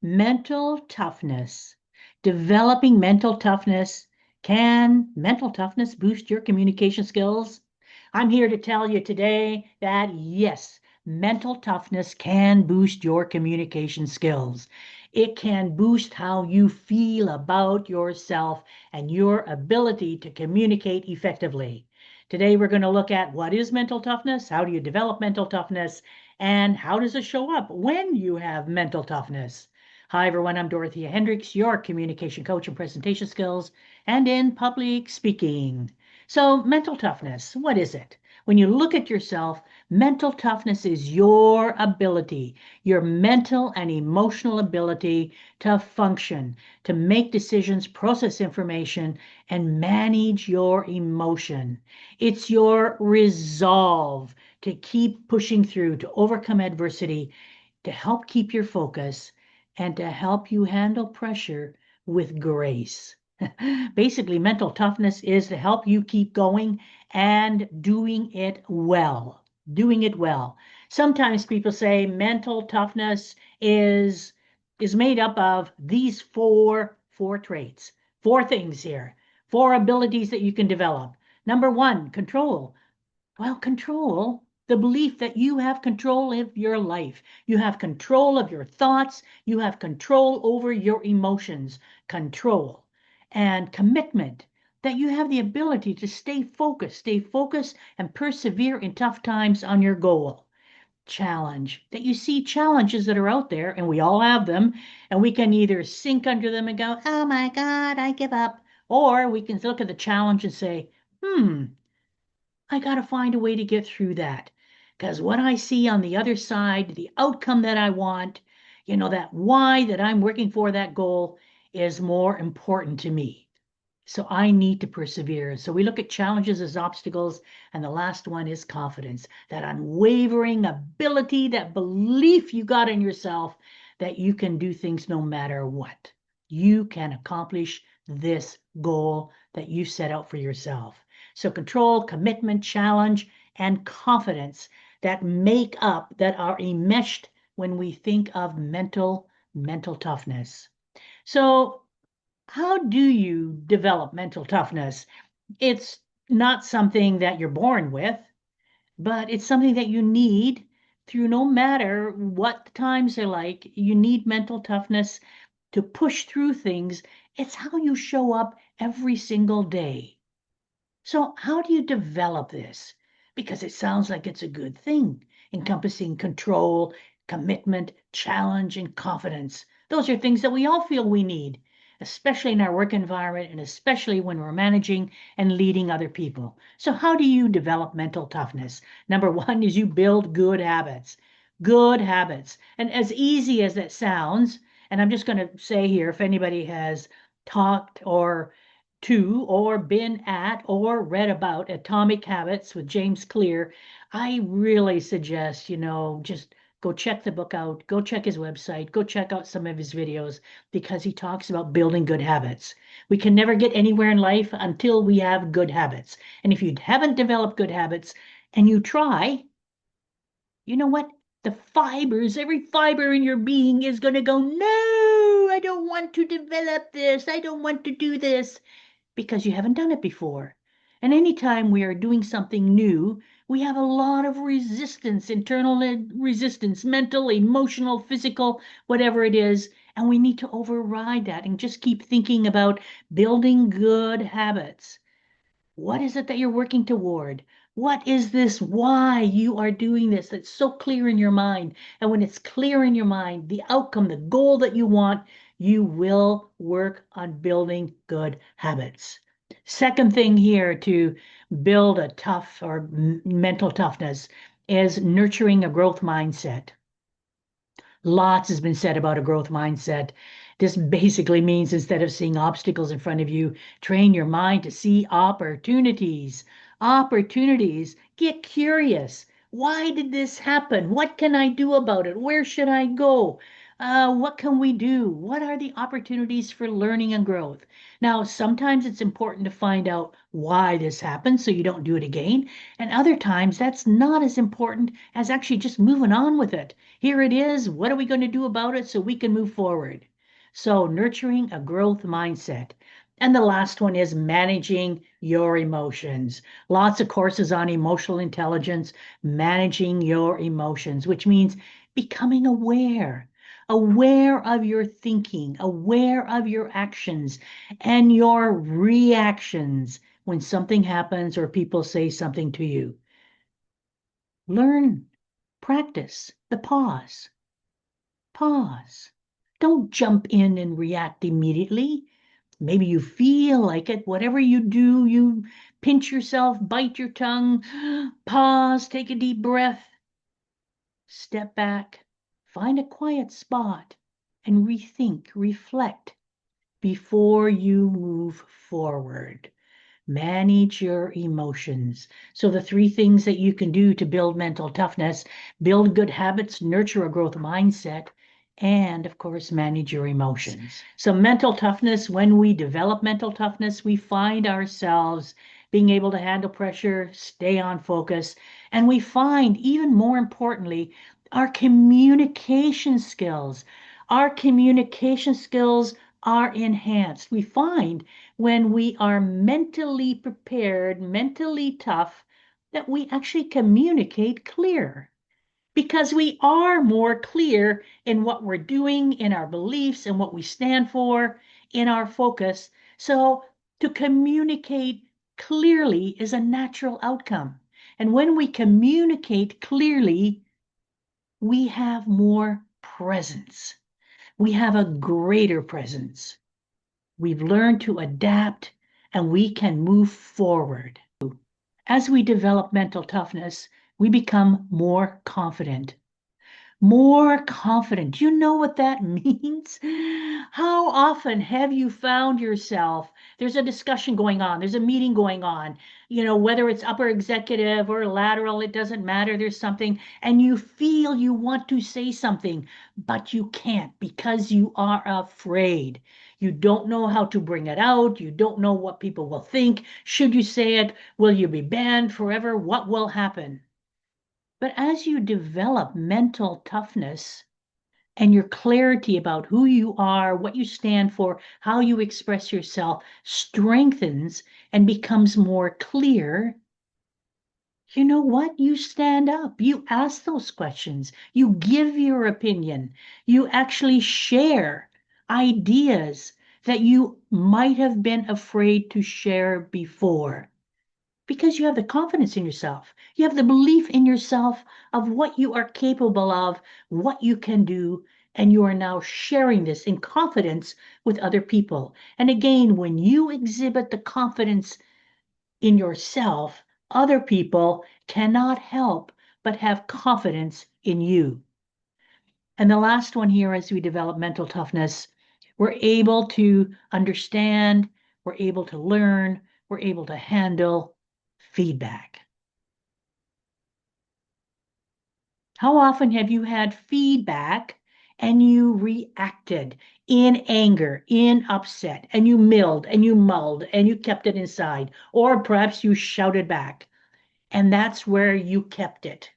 Mental toughness. Developing mental toughness. Can mental toughness boost your communication skills? I'm here to tell you today that yes, mental toughness can boost your communication skills. It can boost how you feel about yourself and your ability to communicate effectively. Today, we're going to look at what is mental toughness, how do you develop mental toughness, and how does it show up when you have mental toughness. Hi, everyone. I'm Dorothea Hendriks, your communication coach and presentation skills and in public speaking. So, mental toughness, what is it? When you look at yourself, mental toughness is your ability, your mental and emotional ability to function, to make decisions, process information, and manage your emotion. It's your resolve to keep pushing through, to overcome adversity, to help keep your focus, and to help you handle pressure with grace. Basically, mental toughness is to help you keep going and doing it well. Doing it well. Sometimes people say mental toughness is made up of these four traits, four things here, four abilities that you can develop. Number one, control. Well, control, the belief that you have control of your life. You have control of your thoughts. You have control over your emotions. Control and commitment, that you have the ability to stay focused and persevere in tough times on your goal. Challenge, that you see challenges that are out there, and we all have them, and we can either sink under them and go, oh my God, I give up. Or we can look at the challenge and say, I got to find a way to get through that. Because what I see on the other side, the outcome that I want, that why that I'm working for that goal is more important to me. So I need to persevere. So we look at challenges as obstacles. And the last one is confidence, that unwavering ability, that belief you got in yourself that you can do things no matter what. You can accomplish this goal that you set out for yourself. So control, commitment, challenge, and confidence that make up, that are enmeshed when we think of mental toughness. So how do you develop mental toughness? It's not something that you're born with, but it's something that you need through no matter what the times are like. You need mental toughness to push through things. It's how you show up every single day. So, how do you develop this? Because it sounds like it's a good thing, encompassing control, commitment, challenge, and confidence. Those are things that we all feel we need, especially in our work environment and especially when we're managing and leading other people. So, how do you develop mental toughness? Number one is you build good habits. Good habits. And as easy as that sounds, and I'm just going to say here if anybody has talked or to or been at or read about Atomic Habits with James Clear, I really suggest, just go check the book out, go check his website, go check out some of his videos because he talks about building good habits. We can never get anywhere in life until we have good habits. And if you haven't developed good habits and you try, you know what? The fibers, every fiber in your being is going to go, no, I don't want to develop this. I don't want to do this because you haven't done it before. And anytime we are doing something new, we have a lot of resistance, internal resistance, mental, emotional, physical, whatever it is. And we need to override that and just keep thinking about building good habits. What is it that you're working toward? What is this? Why you are doing this? That's so clear in your mind. And when it's clear in your mind, the outcome, the goal that you want, you will work on building good habits. Second thing here to build a tough or mental toughness is nurturing a growth mindset. Lots has been said about a growth mindset. This basically means instead of seeing obstacles in front of you, train your mind to see opportunities. Opportunities. Get curious. Why did this happen? What can I do about it? Where should I go? What can we do? What are the opportunities for learning and growth? Now, sometimes it's important to find out why this happened so you don't do it again. And other times that's not as important as actually just moving on with it. Here it is. What are we going to do about it so we can move forward? So, nurturing a growth mindset. And the last one is managing your emotions. Lots of courses on emotional intelligence, managing your emotions, which means becoming aware of your thinking, aware of your actions and your reactions when something happens or people say something to you. Learn, practice the pause. Pause. Don't jump in and react immediately. Maybe you feel like it. Whatever you do, you pinch yourself, bite your tongue, pause, take a deep breath, step back, find a quiet spot, and rethink, reflect before you move forward. Manage your emotions. So, the three things that you can do to build mental toughness: build good habits, nurture a growth mindset, and of course, manage your emotions. So, mental toughness, when we develop mental toughness, we find ourselves being able to handle pressure, stay on focus, and we find, even more importantly, our communication skills. Our communication skills are enhanced. We find when we are mentally prepared, mentally tough, that we actually communicate clear because we are more clear in what we're doing, in our beliefs, and what we stand for, in our focus. So to communicate clearly is a natural outcome. And when we communicate clearly, we have more presence. We have a greater presence. We've learned to adapt and we can move forward. As we develop mental toughness, we become more confident. More confident. Do you know what that means? How often have you found yourself? There's a discussion going on, there's a meeting going on, whether it's upper executive or lateral, it doesn't matter. There's something, and you feel you want to say something, but you can't because you are afraid. You don't know how to bring it out. You don't know what people will think. Should you say it? Will you be banned forever? What will happen? But as you develop mental toughness and your clarity about who you are, what you stand for, how you express yourself strengthens and becomes more clear, you know what? You stand up, you ask those questions, you give your opinion, you actually share ideas that you might have been afraid to share before because you have the confidence in yourself. You have the belief in yourself of what you are capable of, what you can do, and you are now sharing this in confidence with other people. And again, when you exhibit the confidence in yourself, other people cannot help but have confidence in you. And the last one here, as we develop mental toughness, we're able to understand, we're able to learn, we're able to handle feedback. How often have you had feedback and you reacted in anger, in upset, and you milled and you mulled and you kept it inside, or perhaps you shouted back, and that's where you kept it?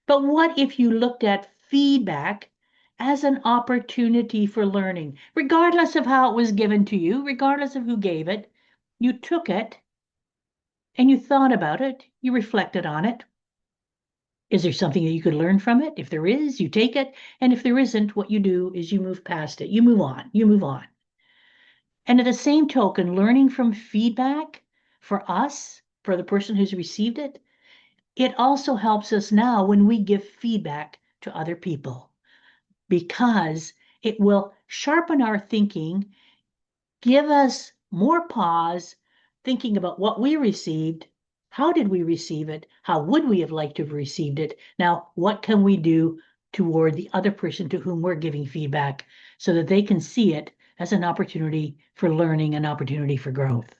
But what if you looked at feedback as an opportunity for learning, regardless of how it was given to you, regardless of who gave it? You took it and you thought about it, you reflected on it. Is there something that you could learn from it? If there is, you take it. And if there isn't, what you do is you move past it. You move on. You move on. And at the same token, learning from feedback for us, for the person who's received it, it also helps us now when we give feedback to other people because it will sharpen our thinking, give us more pause, thinking about what we received. How did we receive it? How would we have liked to have received it? Now, what can we do toward the other person to whom we're giving feedback so that they can see it as an opportunity for learning, an opportunity for growth?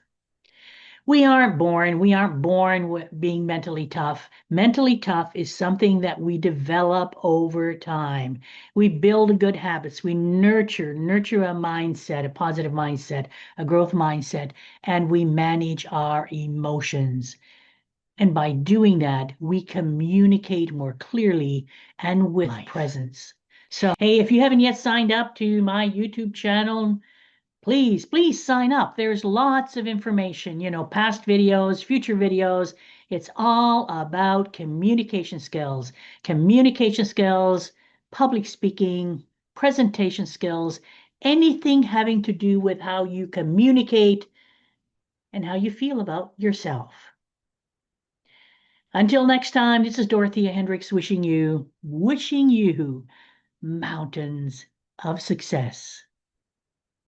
We aren't born. We aren't born with being mentally tough. Mentally tough is something that we develop over time. We build good habits. We nurture a mindset, a positive mindset, a growth mindset, and we manage our emotions. And by doing that, we communicate more clearly and with presence. So, hey, if you haven't yet signed up to my YouTube channel, please sign up. There's lots of information, past videos, future videos. It's all about communication skills, public speaking, presentation skills, anything having to do with how you communicate and how you feel about yourself. Until next time, this is Dorothea Hendriks wishing you mountains of success.